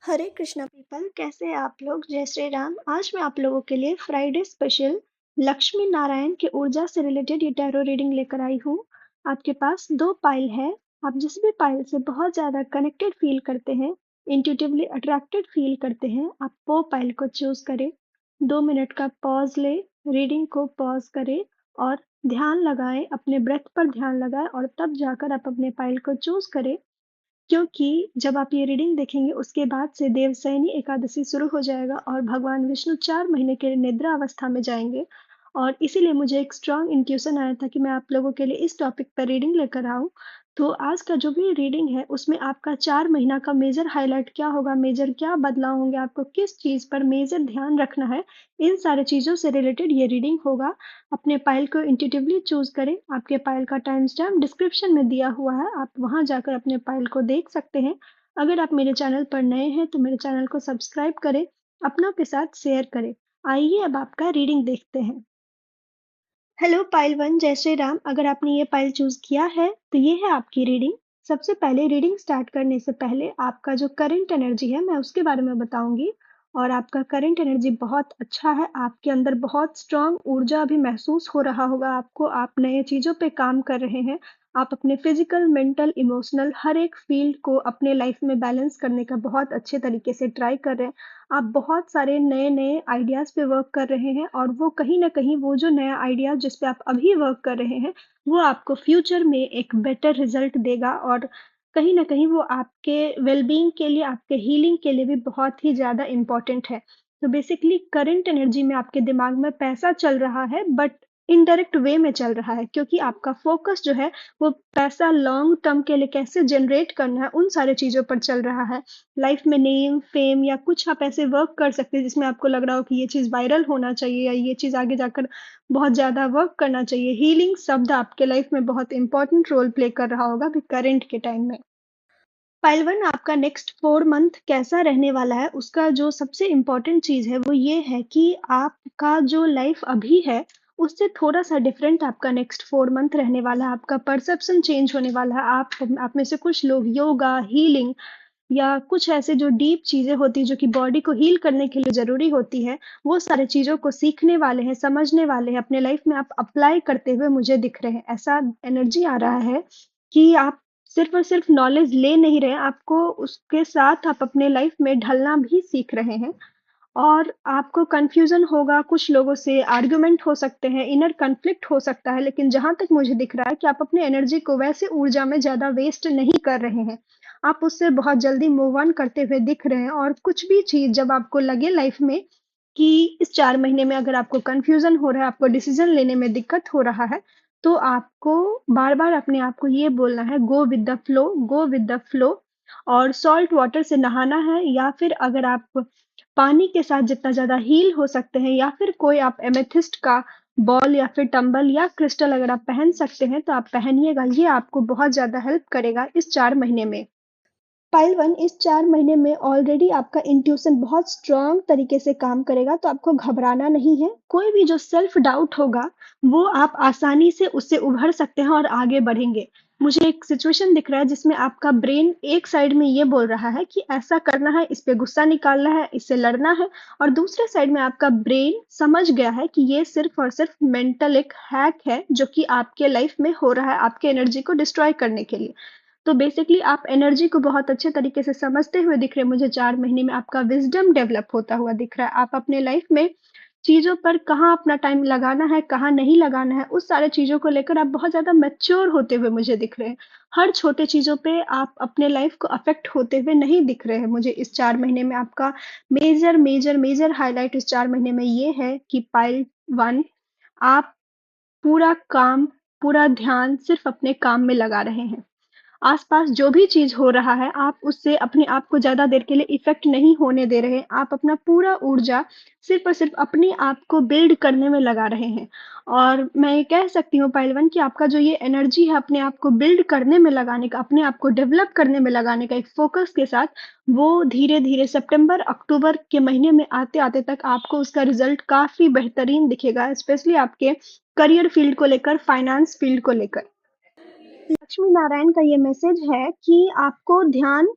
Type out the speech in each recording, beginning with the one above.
हरे Krishna people, कैसे हैं आप लोग? जय श्री राम। आज मैं आप लोगों के लिए फ्राइडे स्पेशल लक्ष्मी नारायण की ऊर्जा से रिलेटेड ये टैरो रीडिंग लेकर आई हूँ। आपके पास दो पाइल है। आप जिस भी पाइल से बहुत ज्यादा कनेक्टेड फील करते हैं, इंट्यूटिवली अट्रैक्टेड फील करते हैं, आप वो पाइल को चूज करें। 2 मिनट का पॉज ले, रीडिंग को पॉज करें और ध्यान लगाएं, अपने ब्रेथ पर ध्यान लगाएं और तब जाकर आप अपने पाइल को चूज करें। क्योंकि जब आप ये रीडिंग देखेंगे उसके बाद से देवशयनी एकादशी शुरू हो जाएगा और भगवान विष्णु 4 महीने के लिए निद्रा अवस्था में जाएंगे। और इसीलिए मुझे एक स्ट्रांग इंट्यूशन आया था कि मैं आप लोगों के लिए इस टॉपिक पर रीडिंग लेकर आऊं। तो आज का जो भी रीडिंग है उसमें आपका 4 महीना का मेजर हाईलाइट क्या होगा, मेजर क्या बदलाव होंगे, आपको किस चीज पर मेजर ध्यान रखना है, इन सारे चीजों से रिलेटेड ये रीडिंग होगा। अपने पाइल को इंट्यूटिवली चूज करें। आपके पाइल का टाइम स्टैम्प डिस्क्रिप्शन में दिया हुआ है, आप वहां जाकर अपने पाइल को देख सकते हैं। अगर आप मेरे चैनल पर नए हैं तो मेरे चैनल को सब्सक्राइब करें, अपनों के साथ शेयर करें। आइए अब आपका रीडिंग देखते हैं। हेलो पाइल वन, जय श्री राम। अगर आपने ये पाइल चूज किया है तो ये है आपकी रीडिंग। सबसे पहले रीडिंग स्टार्ट करने से पहले आपका जो करंट एनर्जी है मैं उसके बारे में बताऊंगी। और आपका करंट एनर्जी बहुत अच्छा है, आपके अंदर बहुत स्ट्रांग ऊर्जा अभी महसूस हो रहा होगा आपको। आप नए चीजों पे काम कर रहे हैं। आप अपने फिजिकल, मेंटल, इमोशनल हर एक फील्ड को अपने लाइफ में बैलेंस करने का बहुत अच्छे तरीके से ट्राई कर रहे हैं। आप बहुत सारे नए-नए आइडियाज़ पे वर्क कर रहे हैं और वो कहीं न कहीं वो जो नया आइडिया जिस पे आप अभी वर्क कर रहे हैं, वो आपको फ्यूचर में एक बेटर रिज़ल्ट देगा और कहीं न कहीं वो आपके वेल-बीइंग के लिए, आपके हीलिंग के लिए भी बहुत ही ज़्यादा इम्पोर्टेंट है। तो बेसिकली करंट एनर्जी में आपके दिमाग में पैसा चल रहा है बट इनडायरेक्ट वे में चल रहा है, क्योंकि आपका फ़ोकस जो है वो पैसा लॉन्ग टर्म के लिए कैसे जनरेट करना है, उन सारी चीज़ों पर चल रहा है। लाइफ में नेम, फेम या कुछ आप ऐसे वर्क कर सकते हैं जिसमें आपको लग रहा हो कि ये चीज़ वायरल होना चाहिए या ये चीज़ आगे जाकर बहुत ज़्यादा वर्क करना चाहिए। हीलिंग शब्द आपके लाइफ में बहुत इम्पोर्टेंट रोल प्ले कर रहा होगा अभी करंट के टाइम में। पाइल वन, आपका नेक्स्ट 4 मंथ कैसा रहने वाला है, उसका जो सबसे इम्पोर्टेंट चीज़ है वो ये है कि आपका जो लाइफ अभी है उससे थोड़ा सा डिफरेंट आपका नेक्स्ट 4 मंथ रहने वाला है। आपका परसेप्शन चेंज होने वाला है। आप में से कुछ लोग योगा, हीलिंग या कुछ ऐसे जो डीप चीज़ें होती हैं जो कि बॉडी को हील करने के लिए ज़रूरी होती है, वो सारी चीज़ों को सीखने वाले हैं, समझने वाले हैं, अपने लाइफ में आप अप्लाई करते हुए मुझे दिख रहे हैं। ऐसा एनर्जी आ रहा है कि आप सिर्फ़ और सिर्फ़ नॉलेज ले नहीं रहे हैं, आपको उसके साथ आप अपने लाइफ में ढलना भी सीख रहे हैं। और आपको कन्फ्यूज़न होगा, कुछ लोगों से आर्ग्यूमेंट हो सकते हैं, इनर कॉन्फ्लिक्ट हो सकता है, लेकिन जहाँ तक मुझे दिख रहा है कि आप अपनी एनर्जी को वैसे ऊर्जा में ज़्यादा वेस्ट नहीं कर रहे हैं। आप उससे बहुत जल्दी मूव ऑन करते हुए दिख रहे हैं और कुछ भी चीज़ जब आपको लगे लाइफ में कि इस 4 महीने में अगर आपको कन्फ्यूज़न हो रहा है, आपको डिसीज़न लेने में दिक्कत हो रहा है, तो आपको बार-बार अपने आप को ये बोलना है, go with the flow, go with the flow. और सॉल्ट वाटर से नहाना है या फिर अगर आप पानी के साथ जितना ज़्यादा हील हो सकते हैं या फिर कोई आप एमेथिस्ट का बॉल या फिर टंबल या क्रिस्टल अगर आप पहन सकते हैं तो आप पहनिएगा। ये आपको बहुत ज़्यादा हेल्प करेगा इस 4 महीने में। पाइल वन, इस 4 महीने में ऑलरेडी आपका इंट्यूशन बहुत स्ट्रांग तरीके से काम करेगा, तो आपको घबराना नहीं है। कोई भी जो सेल्फ डाउट होगा वो आप आसानी से उससे उभर सकते हैं और आगे बढ़ेंगे। मुझे एक सिचुएशन दिख रहा है जिसमें आपका ब्रेन एक साइड में ये बोल रहा है कि ऐसा करना है, इस पे गुस्सा निकालना है, इससे लड़ना है, और दूसरे साइड में आपका ब्रेन समझ गया है कि ये सिर्फ और सिर्फ मेंटल एक हैक है जो कि आपके लाइफ में हो रहा है आपके एनर्जी को डिस्ट्रॉय करने के लिए। तो बेसिकली आप एनर्जी को बहुत अच्छे तरीके से समझते हुए दिख रहे हैं। मुझे 4 महीने में आपका विज़डम डेवलप होता हुआ दिख रहा है। आप अपने लाइफ में चीज़ों पर कहाँ अपना टाइम लगाना है, कहाँ नहीं लगाना है, उस सारे चीज़ों को लेकर आप बहुत ज़्यादा मैच्योर होते हुए मुझे दिख रहे हैं। हर छोटे चीज़ों पे आप अपने लाइफ को अफ़ेक्ट होते हुए नहीं दिख रहे हैं मुझे इस 4 महीने में। आपका मेजर हाइलाइट इस 4 महीने में ये है कि पाइल 1, आप पूरा काम, पूरा ध्यान सिर्फ़ अपने काम में लगा रहे हैं। आस-पास जो भी चीज़ हो रहा है, आप उससे अपने आप को ज़्यादा देर के लिए इफ़ेक्ट नहीं होने दे रहे हैं। आप अपना पूरा ऊर्जा सिर्फ़ और सिर्फ़ अपने आप को बिल्ड करने में लगा रहे हैं। और मैं ये कह सकती हूँ पहलवान कि आपका जो ये एनर्जी है अपने आप को बिल्ड करने में लगाने का, अपने आप को डेवलप करने में लगाने का एक फ़ोकस के साथ, वो धीरे-धीरे सितंबर, अक्टूबर के महीने में आते-आते तक आपको उसका रिज़ल्ट काफ़ी बेहतरीन दिखेगा, स्पेशली आपके करियर फ़ील्ड को लेकर, फाइनेंस फ़ील्ड को लेकर। लक्ष्मी नारायण का ये मैसेज है कि आपको ध्यान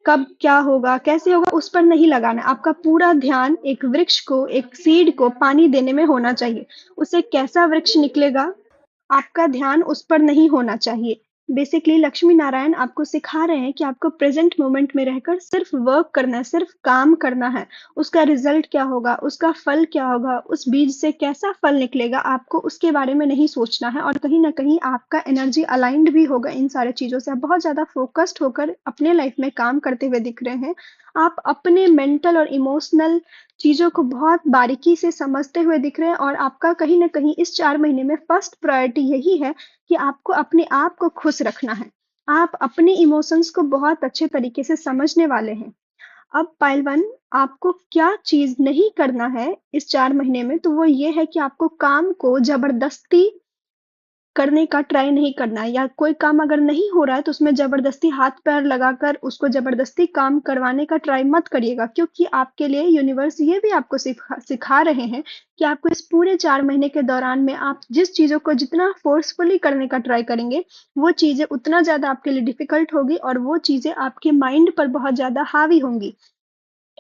कब क्या होगा, कैसे होगा उस पर नहीं लगाना है। आपका पूरा ध्यान एक वृक्ष को, एक सीड को पानी देने में होना चाहिए। उससे कैसा वृक्ष निकलेगा, आपका ध्यान उस पर नहीं होना चाहिए। बेसिकली लक्ष्मी नारायण आपको सिखा रहे हैं कि आपको प्रेजेंट मोमेंट में रहकर सिर्फ वर्क करना है, सिर्फ काम करना है। उसका रिजल्ट क्या होगा, उसका फल क्या होगा, उस बीज से कैसा फल निकलेगा, आपको उसके बारे में नहीं सोचना है। और कहीं ना कहीं आपका एनर्जी अलाइंड भी होगा इन सारे चीजों से। आप बहुत ज्यादा फोकस्ड होकर अपने लाइफ में काम करते हुए दिख रहे हैं। आप अपने मेंटल और इमोशनल चीज़ों को बहुत बारीकी से समझते हुए दिख रहे हैं, और आपका कहीं न कहीं इस 4 महीने में फर्स्ट प्रायोरिटी यही है कि आपको अपने आप को खुश रखना है। आप अपने इमोशंस को बहुत अच्छे तरीके से समझने वाले हैं। अब पाइल 1, आपको क्या चीज़ नहीं करना है इस 4 महीने में, तो वो ये है कि आपको काम को ज़बरदस्ती करने का ट्राई नहीं करना है, या कोई काम अगर नहीं हो रहा है तो उसमें ज़बरदस्ती हाथ-पैर लगाकर उसको ज़बरदस्ती काम करवाने का ट्राई मत करिएगा, क्योंकि आपके लिए यूनिवर्स ये भी आपको सिखा सिखा रहे हैं कि आपको इस पूरे 4 महीने के दौरान में आप जिस चीज़ों को जितना फ़ोर्सफुली करने का ट्राई करेंगे, वो चीज़ें उतना ज़्यादा आपके लिए डिफ़िकल्ट होगी और वो चीज़ें आपके माइंड पर बहुत ज़्यादा हावी होंगी।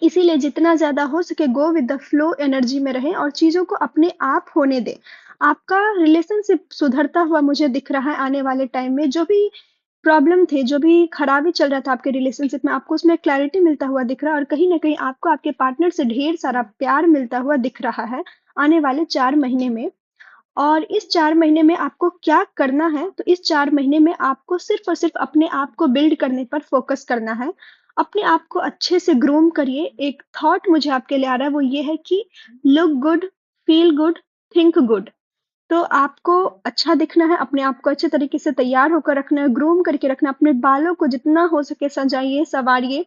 इसीलिए जितना ज़्यादा हो सके go with the flow energy में रहें और चीज़ों को अपने आप होने दें। आपका रिलेशनशिप सुधरता हुआ मुझे दिख रहा है आने वाले टाइम में। जो भी प्रॉब्लम थे, जो भी खराबी चल रहा था आपके रिलेशनशिप में, आपको उसमें क्लैरिटी मिलता हुआ दिख रहा है, और कहीं न कहीं आपको आपके पार्टनर से ढेर सारा प्यार मिलता हुआ दिख रहा है आने वाले 4 महीने में। और इस 4 महीने में आपको क्या करना है, तो इस 4 महीने में आपको सिर्फ़ और सिर्फ़ अपने आप को बिल्ड करने पर फ़ोकस करना है। अपने आप को अच्छे से ग्रूम करिए। एक थॉट मुझे आपके लिए आ रहा है, वो ये है कि look good, feel good, think good. तो आपको अच्छा दिखना है, अपने आप को अच्छे तरीके से तैयार होकर रखना है, ग्रूम करके रखना है, अपने बालों को जितना हो सके सजाइए, सँवारिए,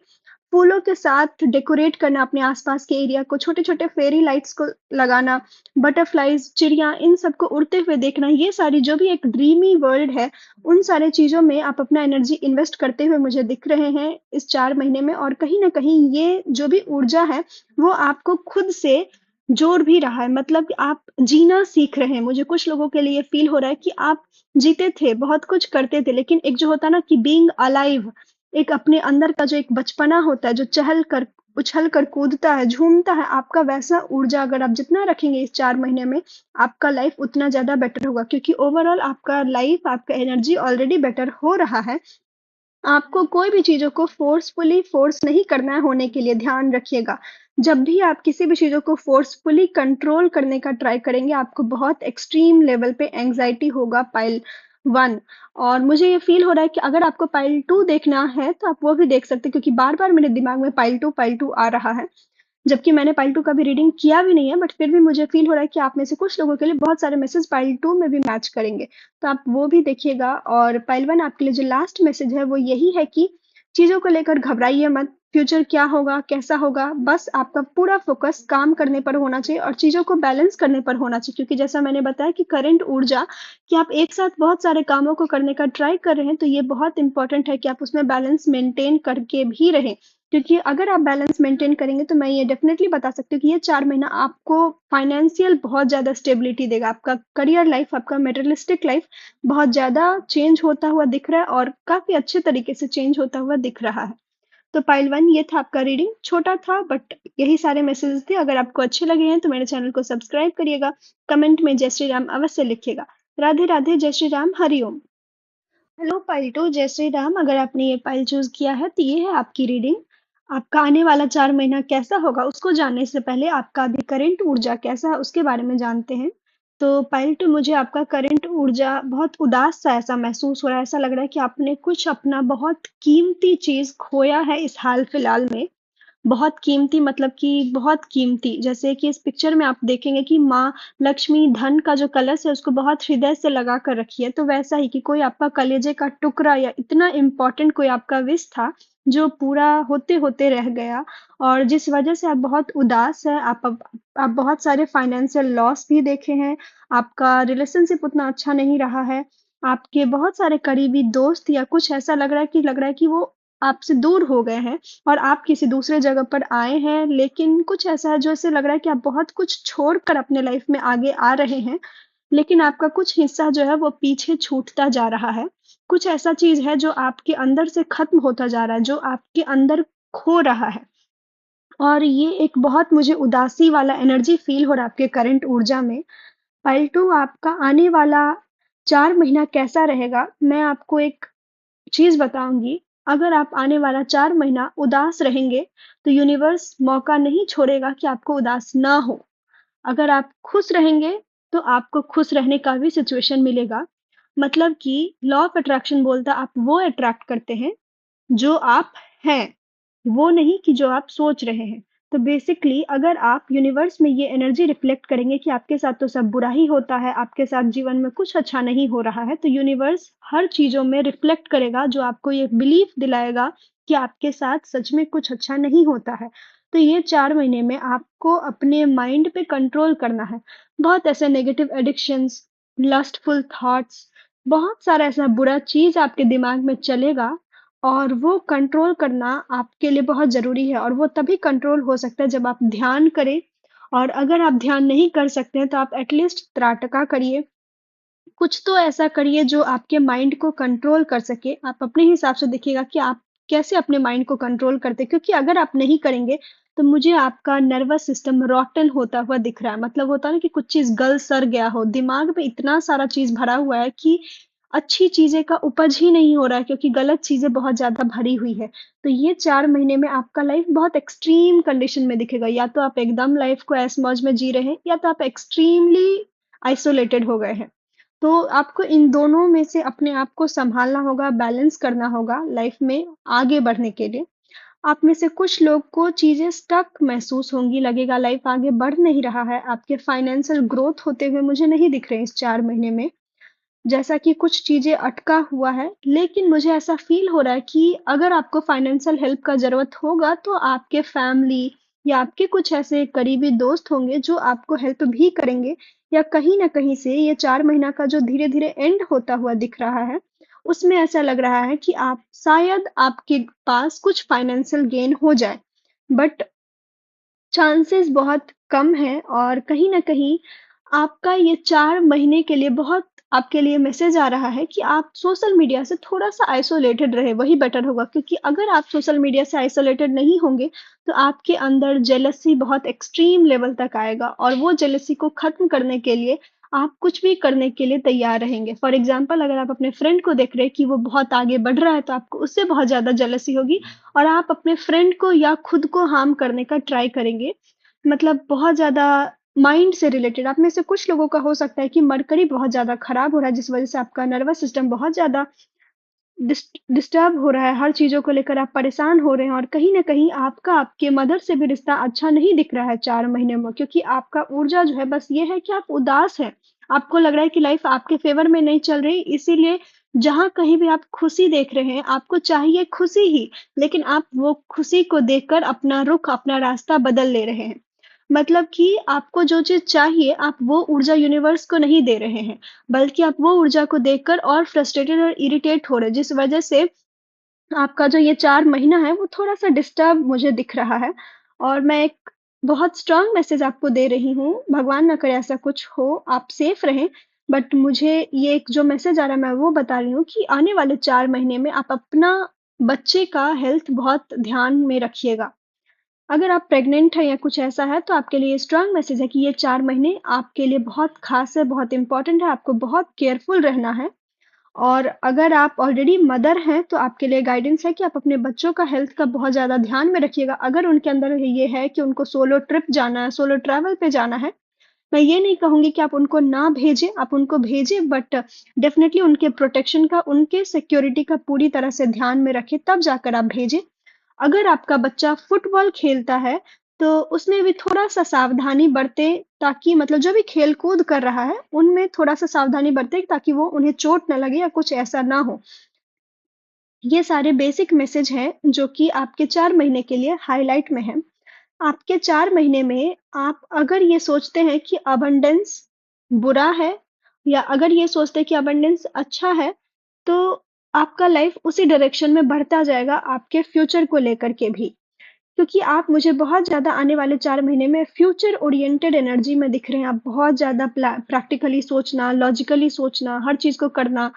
फूलों के साथ डेकोरेट करना अपने आस-पास के एरिया को, छोटे-छोटे फेरी लाइट्स को लगाना, बटरफ्लाइज़, चिड़िया, इन सबको उड़ते हुए देखना, ये सारी जो भी एक ड्रीमी वर्ल्ड है, उन सारे चीज़ों में आप अपना एनर्जी इन्वेस्ट करते हुए मुझे दिख रहे हैं इस 4 महीने में। और कहीं न कहीं ये जो भी ऊर्जा है, वो आपको खुद से जोड़ भी रहा है, मतलब कि आप जीना सीख रहे हैं। मुझे कुछ लोगों के लिए फ़ील हो रहा है कि आप जीते थे, बहुत कुछ करते थे, लेकिन एक जो होता है ना कि बीइंग अलाइव, एक अपने अंदर का जो एक बचपना होता है, जो चहल कर उछल कर कूदता है, झूमता है, आपका वैसा ऊर्जा अगर आप जितना रखेंगे इस 4 महीने में, आपका लाइफ़ उतना ज़्यादा बेटर होगा, क्योंकि ओवरऑल आपका लाइफ़, आपका एनर्जी ऑलरेडी बेटर हो रहा है। आपको कोई भी चीज़ों को फ़ोर्सफुली फ़ोर्स नहीं करना है होने के लिए, ध्यान रखिएगा। जब भी आप किसी भी चीज़ों को फ़ोर्सफुली कंट्रोल करने का ट्राई करेंगे, आपको बहुत एक्सट्रीम लेवल पे एंग्ज़ायटी होगा पाइल 1। और मुझे ये फ़ील हो रहा है कि अगर आपको पाइल 2 देखना है, तो आप वो भी देख सकते हैं, क्योंकि बार-बार मेरे दिमाग में पाइल 2 आ रहा है। जबकि मैंने पाइल 2 का भी रीडिंग किया भी नहीं है, बट फिर भी मुझे फ़ील हो रहा है कि आप में से कुछ लोगों के लिए बहुत सारे मैसेज पाइल 2 में भी मैच करेंगे। तो आप वो भी देखिएगा। और पाइल 1 आपके लिए जो लास्ट मैसेज है वो यही है कि चीज़ों को लेकर घबराइए मत। फ्यूचर क्या होगा, कैसा होगा, बस आपका पूरा फ़ोकस काम करने पर होना चाहिए और चीज़ों को बैलेंस करने पर होना चाहिए, क्योंकि जैसा मैंने बताया कि करंट ऊर्जा कि आप एक साथ बहुत सारे कामों को करने का ट्राई कर रहे हैं, तो ये बहुत इम्पोर्टेंट है कि आप उसमें बैलेंस मेंटेन करके भी रहें। क्योंकि अगर आप बैलेंस मेंटेन करेंगे, तो मैं ये डेफ़िनेटली बता सकती हूँ कि ये 4 महीना आपको फाइनेंशियल बहुत ज़्यादा स्टेबिलिटी देगा। आपका करियर लाइफ़, आपका मटेरियलिस्टिक लाइफ़ बहुत ज़्यादा चेंज होता हुआ दिख रहा है, और काफ़ी अच्छे तरीके से चेंज होता हुआ दिख रहा है। तो पाइल 1 ये था आपका रीडिंग, छोटा था बट यही सारे मैसेजेस थे। अगर आपको अच्छे लगे हैं तो मेरे चैनल को सब्सक्राइब करिएगा, कमेंट में जय श्री राम अवश्य लिखिएगा। राधे राधे, जय श्री राम, हरि ओम। हेलो पाइल 2, जय श्री राम। अगर आपने ये पाइल चूज़ किया है तो ये है आपकी रीडिंग। आपका आने वाला 4 महीना कैसा होगा उसको जानने से पहले आपका अभी करंट ऊर्जा कैसा है उसके बारे में जानते हैं। तो पाइल 2, मुझे आपका करंट ऊर्जा बहुत उदास-सा ऐसा महसूस हो रहा है। ऐसा लग रहा है कि आपने कुछ अपना बहुत कीमती चीज़ खोया है इस हाल-फिलहाल में। बहुत कीमती मतलब कि बहुत कीमती। जैसे कि इस पिक्चर में आप देखेंगे कि माँ लक्ष्मी धन का जो कलश है उसको बहुत हृदय से लगा कर रखी है। तो वैसा ही कि कोई आपका कलेजे का टुकड़ा या इतना इम्पोर्टेंट कोई आपका विश था, जो पूरा होते-होते रह गया, और जिस वज़ह से आप बहुत उदास हैं। आप बहुत सारे फाइनेंशियल लॉस भी देखे हैं। आपका रिलेशनशिप उतना अच्छा नहीं रहा है। आपके बहुत सारे करीबी दोस्त या कुछ ऐसा लग रहा है कि वो आपसे दूर हो गए हैं, और आप किसी दूसरे जगह पर आए हैं, लेकिन कुछ ऐसा है जो ऐसे लग रहा है कि आप बहुत कुछ छोड़कर अपने लाइफ में आगे आ रहे हैं। लेकिन आपका कुछ हिस्सा जो है वो पीछे छूटता जा रहा है। कुछ ऐसा चीज़ है जो आपके अंदर से खत्म होता जा रहा है, जो आपके अंदर खो रहा है। और ये एक बहुत मुझे उदासी वाला एनर्जी फ़ील हो रहा है आपके करंट ऊर्जा में। पलटू आपका आने वाला 4 महीना कैसा रहेगा, मैं आपको एक चीज़ बताऊँगी। अगर आप आने वाला 4 महीना उदास रहेंगे, तो यूनिवर्स मौका नहीं छोड़ेगा कि आपको उदास ना हो। अगर आप खुश रहेंगे, तो आपको खुश रहने का भी सिचुएशन मिलेगा। मतलब कि लॉ ऑफ अट्रैक्शन बोलता है आप वो अट्रैक्ट करते हैं, जो आप हैं। वो नहीं कि जो आप सोच रहे हैं। तो बेसिकली अगर आप यूनिवर्स में ये एनर्जी रिफ्लेक्ट करेंगे कि आपके साथ तो सब बुरा ही होता है, आपके साथ जीवन में कुछ अच्छा नहीं हो रहा है, तो यूनिवर्स हर चीज़ों में रिफ्लेक्ट करेगा जो आपको ये बिलीफ दिलाएगा कि आपके साथ सच में कुछ अच्छा नहीं होता है। तो ये 4 महीने में आपको अपने माइंड पे कंट्रोल करना है। बहुत ऐसे नेगेटिव एडिक्शंस, लस्टफुल थॉट्स, बहुत सारा ऐसा बुरा चीज़ आपके दिमाग में चलेगा और वो कंट्रोल करना आपके लिए बहुत ज़रूरी है और वो तभी कंट्रोल हो सकता है जब आप ध्यान करें और अगर आप ध्यान नहीं कर सकते हैं तो आप एटलीस्ट त्राटका करिए। कुछ तो ऐसा करिए जो आपके माइंड को कंट्रोल कर सके। आप अपने हिसाब से देखिएगा कि आप कैसे अपने माइंड को कंट्रोल करते हैं क्योंकि अगर आप नहीं करेंगे तो मुझे आपका नर्वस सिस्टम रॉटन होता हुआ दिख रहा है। मतलब होता है ना कि कुछ चीज़ गल-सड़ गया हो, दिमाग में इतना सारा चीज़ भरा हुआ है कि अच्छी चीज़ें का उपज ही नहीं हो रहा है क्योंकि गलत चीज़ें बहुत ज़्यादा भरी हुई है। तो ये 4 महीने में आपका लाइफ़ बहुत एक्सट्रीम कंडीशन में दिखेगा। या तो आप एकदम लाइफ़ को ऐश-मौज में जी रहे हैं या तो आप एक्सट्रीमली आइसोलेटेड हो गए हैं। तो आपको इन दोनों में से अपने आप को सँभालना होगा, बैलेंस करना होगा लाइफ़ में आगे बढ़ने के लिए। आप में से कुछ लोग को चीज़ें स्टक महसूस होंगी, लगेगा लाइफ़ आगे बढ़ नहीं रहा है, आपके फाइनेंशियल ग्रोथ होते हुए मुझे नहीं दिख रहे हैं इस 4 महीने में। जैसा कि कुछ चीज़ें अटका हुआ है, लेकिन मुझे ऐसा फ़ील हो रहा है कि अगर आपको फाइनेंशियल हेल्प का ज़रूरत होगा, तो आपके फैमिली या आपके कुछ ऐसे करीबी दोस्त होंगे, जो आपको हेल्प भी करेंगे या कहीं न कहीं से ये 4 महीना का जो धीरे-धीरे एंड होता हुआ दिख रहा है, उसमें ऐसा लग रहा है कि आप शायद आपके पास कुछ फाइनेंशियल गेन हो जाए। बट चांसेस बहुत कम हैं और कहीं न कहीं आपका ये 4 महीने के लिए बहुत आपके लिए मैसेज आ रहा है कि आप सोशल मीडिया से थोड़ा-सा आइसोलेटेड रहें, वही बेटर होगा क्योंकि अगर आप सोशल मीडिया से आइसोलेटेड नहीं होंगे, तो आपके अंदर जेलसी बहुत एक्सट्रीम लेवल तक आएगा और वो जेलसी को ख़त्म करने के लिए आप कुछ भी करने के लिए तैयार रहेंगे। फॉर एग्ज़ाम्पल अगर आप अपने फ्रेंड को देख रहे हैं कि वो बहुत आगे बढ़ रहा है, तो आपको उससे बहुत ज़्यादा जेलसी होगी और आप अपने फ्रेंड को या खुद को हार्म करने का ट्राई करेंगे। मतलब बहुत ज़्यादा माइंड से रिलेटेड आप में से कुछ लोगों का हो सकता है कि मरकरी बहुत ज़्यादा खराब हो रहा है, जिस वज़ह से आपका नर्वस सिस्टम बहुत ज़्यादा डिस्टर्ब हो रहा है, हर चीज़ों को लेकर आप परेशान हो रहे हैं और कहीं न कहीं आपका आपके मदर से भी रिश्ता अच्छा नहीं दिख रहा है 4 महीने में क्योंकि आपका ऊर्जा जो है बस ये है कि आप उदास हैं। आपको लग रहा है कि लाइफ़ आपके फ़ेवर में नहीं चल रही, इसीलिए जहाँ कहीं भी आप खुशी देख रहे हैं, आपको चाहिए खुशी ही, लेकिन आप वो खुशी को देखकर अपना रुख, अपना रास्ता बदल ले रहे हैं। मतलब कि आपको जो चीज़ चाहिए, आप वो ऊर्जा यूनिवर्स को नहीं दे रहे हैं। बल्कि आप वो ऊर्जा को देखकर और फ्रस्ट्रेटेड और इरिटेट हो रहे हैं, जिस वजह से आपका जो ये 4 महीना है, वो थोड़ा-सा डिस्टर्ब मुझे दिख रहा है और मैं एक बहुत स्ट्रॉन्ग मैसेज आपको दे रही हूँ, भगवान ना करे ऐसा कुछ हो, आप सेफ रहें। बट मुझे ये एक जो मैसेज आ रहा है, मैं वो बता रही हूँ कि आने वाले 4 महीने में आप अपना बच्चे का हेल्थ बहुत ध्यान में रखिएगा। अगर आप प्रेग्नेंट हैं या कुछ ऐसा है, तो आपके लिए स्ट्रॉन्ग मैसेज है कि ये 4 महीने आपके लिए बहुत ख़ास है, बहुत इम्पोर्टेंट है, आपको बहुत केयरफुल रहना है। और अगर आप ऑलरेडी मदर हैं, तो आपके लिए गाइडेंस है कि आप अपने बच्चों का हेल्थ का बहुत ज़्यादा ध्यान में रखिएगा। अगर उनके अंदर ये है कि उनको सोलो ट्रिप जाना है, सोलो ट्रैवल पे जाना है, मैं ये नहीं कहूँगी कि आप उनको ना भेजें, आप उनको भेजें बट डेफ़िनेटली उनके प्रोटेक्शन का, उनके सिक्योरिटी का पूरी तरह से ध्यान में रखें, तब जाकर आप भेजें। अगर आपका बच्चा फुटबॉल खेलता है, तो उसमें भी थोड़ा-सा सावधानी बरतें ताकि मतलब जो भी खेल-कूद कर रहा है, उनमें थोड़ा-सा सावधानी बरतें ताकि वो उन्हें चोट ना लगे या कुछ ऐसा ना हो। ये सारे बेसिक मैसेज हैं जो कि आपके 4 महीने के लिए हाइलाइट में हैं। आपके 4 महीने में आप अगर ये सोचते हैं कि अबंडेंस बुरा है या अगर ये सोचते हैं कि अबंडेंस अच्छा है, तो आपका लाइफ़ उसी डायरेक्शन में बढ़ता जाएगा आपके फ्यूचर को लेकर के भी। क्योंकि आप मुझे बहुत ज़्यादा आने वाले 4 महीने में फ्यूचर ओरिएंटेड एनर्जी में दिख रहे हैं। आप बहुत ज़्यादा प्रैक्टिकली सोचना, लॉजिकली सोचना, हर चीज़ को करना।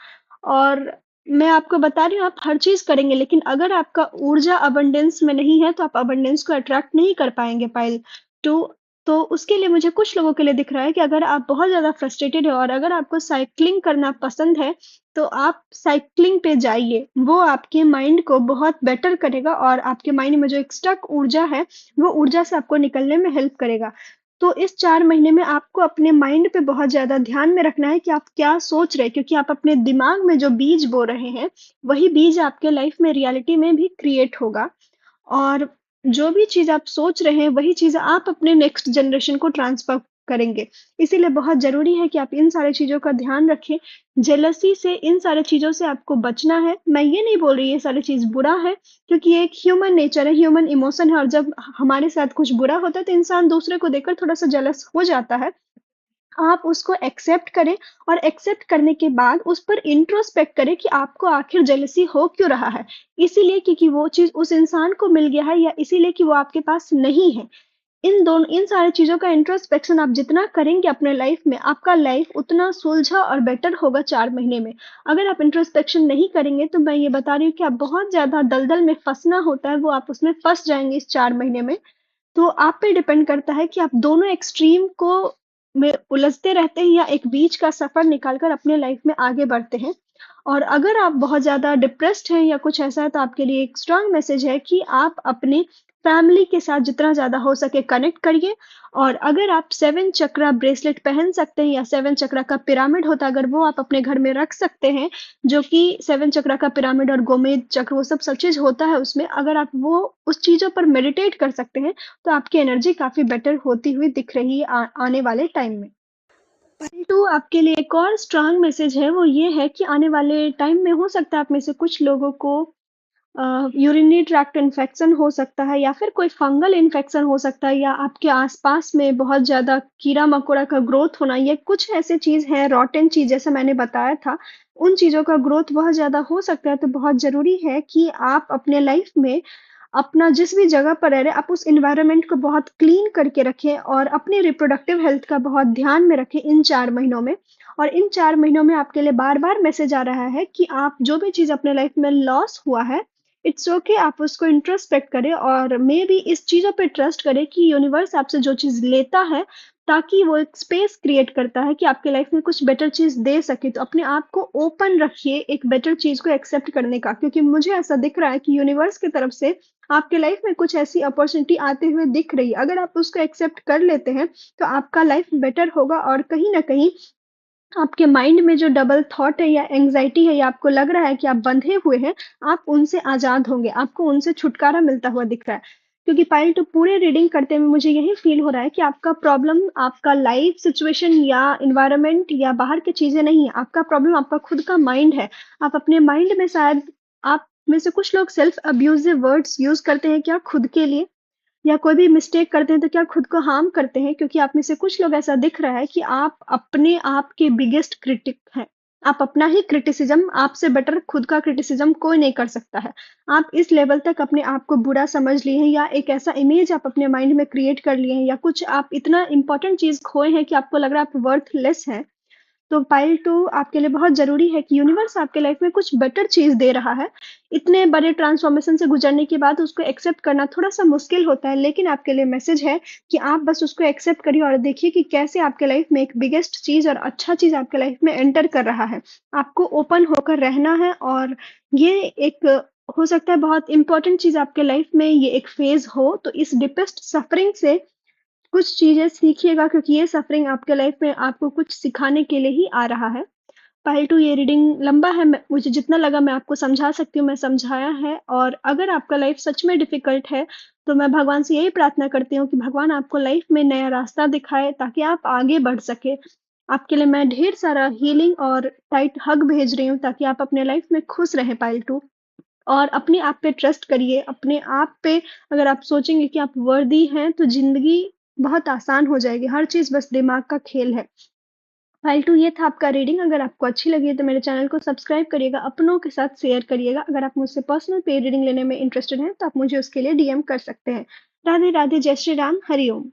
और मैं आपको बता रही हूँ आप हर चीज़ करेंगे, लेकिन अगर आपका ऊर्जा अबंडेंस में नहीं है तो आप अबंडेंस को अट्रैक्ट नहीं कर पाएँगे पाइल 2। तो उसके लिए मुझे कुछ लोगों के लिए दिख रहा है कि अगर आप बहुत ज़्यादा फ्रस्ट्रेटेड हो और अगर आपको साइक्लिंग करना पसंद है, तो आप साइक्लिंग पे जाइए। वो आपके माइंड को बहुत बेटर करेगा और आपके माइंड में जो एक स्टक ऊर्जा है, वो ऊर्जा से आपको निकलने में हेल्प करेगा। तो इस 4 महीने में आपको अपने माइंड पे बहुत ज़्यादा ध्यान में रखना है कि आप क्या सोच रहे हैं, क्योंकि आप अपने दिमाग में जो बीज बो रहे हैं, वही बीज आपके लाइफ में रियलिटी में भी क्रिएट होगा। और जो भी चीज़ आप सोच रहे हैं, वही चीज़ आप अपने नेक्स्ट जनरेशन को ट्रांसफ़र करेंगे। इसीलिए बहुत ज़रूरी है कि आप इन सारी चीज़ों का ध्यान रखें। जेलसी से, इन सारी चीज़ों से आपको बचना है। मैं ये नहीं बोल रही ये सारी चीज़ बुरा है, क्योंकि ये एक ह्यूमन नेचर है, ह्यूमन इमोशन है और जब हमारे साथ कुछ बुरा होता है, तो इंसान दूसरे को देखकर थोड़ा-सा जेलस हो जाता है। आप उसको एक्सेप्ट करें और एक्सेप्ट करने के बाद उस पर इंट्रोस्पेक्ट करें कि आपको आखिर जेलसी हो क्यों रहा है। इसीलिए क्योंकि वो चीज़ उस इंसान को मिल गया है या इसीलिए कि वो आपके पास नहीं है। इन सारी चीज़ों का इंट्रोस्पेक्शन आप जितना करेंगे अपने लाइफ में, आपका लाइफ उतना सुलझा और बेटर होगा 4 महीने में। अगर आप इंट्रोस्पेक्शन नहीं करेंगे, तो मैं ये बता रही हूँ कि आप बहुत ज़्यादा दलदल में फँसना होता है, वो आप उसमें फँस जाएँगे इस 4 महीने में। तो आप पे डिपेंड करता है कि आप दोनों एक्सट्रीम को में उलझते रहते हैं या एक बीच का सफ़र निकाल कर अपने लाइफ में आगे बढ़ते हैं। और अगर आप बहुत ज़्यादा डिप्रेस्ड हैं या कुछ ऐसा है, तो आपके लिए एक स्ट्रॉन्ग मैसेज है कि आप अपने फैमिली के साथ जितना ज़्यादा हो सके कनेक्ट करिए। और अगर आप 7 चक्रा ब्रेसलेट पहन सकते हैं या 7 चक्रा का पिरामिड होता है, अगर वो आप अपने घर में रख सकते हैं, जो कि 7 चक्रा का पिरामिड और गोमेद चक्र वो सब चीज़ होता है उसमें, अगर आप वो उस चीज़ों पर मेडिटेट कर सकते हैं, तो आपकी एनर्जी काफ़ी बेटर होती हुई दिख रही है आने वाले टाइम में। परंतु आपके लिए एक और स्ट्रॉन्ग मैसेज है, वो ये है कि आने वाले टाइम में हो सकता है आप में से कुछ लोगों को यूरिनरी ट्रैक्ट इन्फेक्शन हो सकता है या फिर कोई फंगल इन्फेक्शन हो सकता है या आपके आसपास में बहुत ज़्यादा कीड़ा-मकोड़ा का ग्रोथ होना, ये कुछ ऐसी चीज़ है रॉटेन चीज़ जैसा मैंने बताया था, उन चीज़ों का ग्रोथ बहुत ज़्यादा हो सकता है। तो बहुत ज़रूरी है कि आप अपने लाइफ में अपना जिस भी जगह पर रह रहे हैं, आप उस एनवायरनमेंट को बहुत क्लीन करके रखें और अपनी रिप्रोडक्टिव हेल्थ का बहुत ध्यान में रखें इन 4 महीनों में। और इन 4 महीनों में आपके लिए बार-बार मैसेज आ रहा है कि आप जो भी चीज़ अपने लाइफ में लॉस हुआ है, इट्स ओके, आप उसको इंट्रोस्पेक्ट करें और मेबी इस चीज़ों पे ट्रस्ट करें कि यूनिवर्स आपसे जो चीज़ लेता है, ताकि वो एक स्पेस क्रिएट करता है कि आपके लाइफ में कुछ बेटर चीज़ दे सके। तो अपने आप को ओपन रखिए एक बेटर चीज़ को एक्सेप्ट करने का, क्योंकि मुझे ऐसा दिख रहा है कि यूनिवर्स की तरफ से आपके लाइफ में कुछ ऐसी अपॉर्च्युनिटी आते हुए दिख रही है। अगर आप उसको एक्सेप्ट कर लेते हैं, तो आपका लाइफ बेटर होगा और कहीं न कहीं आपके माइंड में जो डबल थॉट है या एंग्ज़ायटी है या आपको लग रहा है कि आप बंधे हुए हैं, आप उनसे आज़ाद होंगे, आपको उनसे छुटकारा मिलता हुआ दिख रहा है। क्योंकि पाइल 2 पूरे रीडिंग करते हुए मुझे यही फ़ील हो रहा है कि आपका प्रॉब्लम आपका लाइफ़ सिचुएशन या एनवायरनमेंट या बाहर की चीज़ें नहीं है, आपका प्रॉब्लम आपका खुद का माइंड है। आप अपने माइंड में शायद आप में से कुछ लोग सेल्फ अब्यूज़िव वर्ड्स यूज़ करते हैं क्या खुद के लिए? या कोई भी मिस्टेक करते हैं तो क्या खुद को हार्म करते हैं? क्योंकि आप में से कुछ लोग ऐसा दिख रहा है कि आप अपने आप के बिगेस्ट क्रिटिक हैं। आप अपना ही क्रिटिसिज़्म आपसे बेटर खुद का क्रिटिसिज़्म कोई नहीं कर सकता है। आप इस लेवल तक अपने आप को बुरा समझ लिए हैं या एक ऐसा इमेज आप अपने माइंड में क्रिएट कर लिए हैं या कुछ आप इतना इम्पोर्टेंट चीज़ खोए हैं कि आपको लग रहा है आप वर्थलेस हैं। तो पाइल 2 आपके लिए बहुत ज़रूरी है कि यूनिवर्स आपके लाइफ में कुछ बेटर चीज़ दे रहा है। इतने बड़े ट्रांसफॉर्मेशन से गुज़रने के बाद उसको एक्सेप्ट करना थोड़ा-सा मुश्किल होता है, लेकिन आपके लिए मैसेज है कि आप बस उसको एक्सेप्ट करिए और देखिए कि कैसे आपके लाइफ में एक बिगेस्ट चीज़ और अच्छा चीज़ आपके लाइफ में एंटर कर रहा है। आपको ओपन होकर रहना है और ये एक हो सकता है बहुत इम्पोर्टेंट चीज़ आपके लाइफ में ये एक फ़ेज़ हो, तो इस डीपेस्ट सफरिंग से कुछ चीज़ें सीखिएगा, क्योंकि ये सफ़रिंग आपके लाइफ में आपको कुछ सिखाने के लिए ही आ रहा है। पहल टू ये रीडिंग लंबा है, मैं मुझे जितना लगा मैं आपको समझा सकती हूँ, मैं समझाया है। और अगर आपका लाइफ सच में डिफ़िकल्ट है, तो मैं भगवान से यही प्रार्थना करती हूँ कि भगवान आपको लाइफ में नया रास्ता दिखाए ताकि आप आगे बढ़ सकें। आपके लिए मैं ढेर सारा हीलिंग और टाइट हग भेज रही हूँ ताकि आप अपने लाइफ में खुश रहें पाइल टू। और अपने आप पे ट्रस्ट करिए, अपने आप पे अगर आप सोचेंगे कि आप वर्दी हैं, तो ज़िंदगी बहुत आसान हो जाएगी, हर चीज़ बस दिमाग का खेल है। फाइल 2 ये था आपका रीडिंग। अगर आपको अच्छी लगी है तो मेरे चैनल को सब्सक्राइब करिएगा, अपनों के साथ शेयर करिएगा। अगर आप मुझसे पर्सनल पेड रीडिंग लेने में इंटरेस्टेड हैं तो आप मुझे उसके लिए डीएम कर सकते हैं। राधे राधे, जय श्री राम, हरि ओम।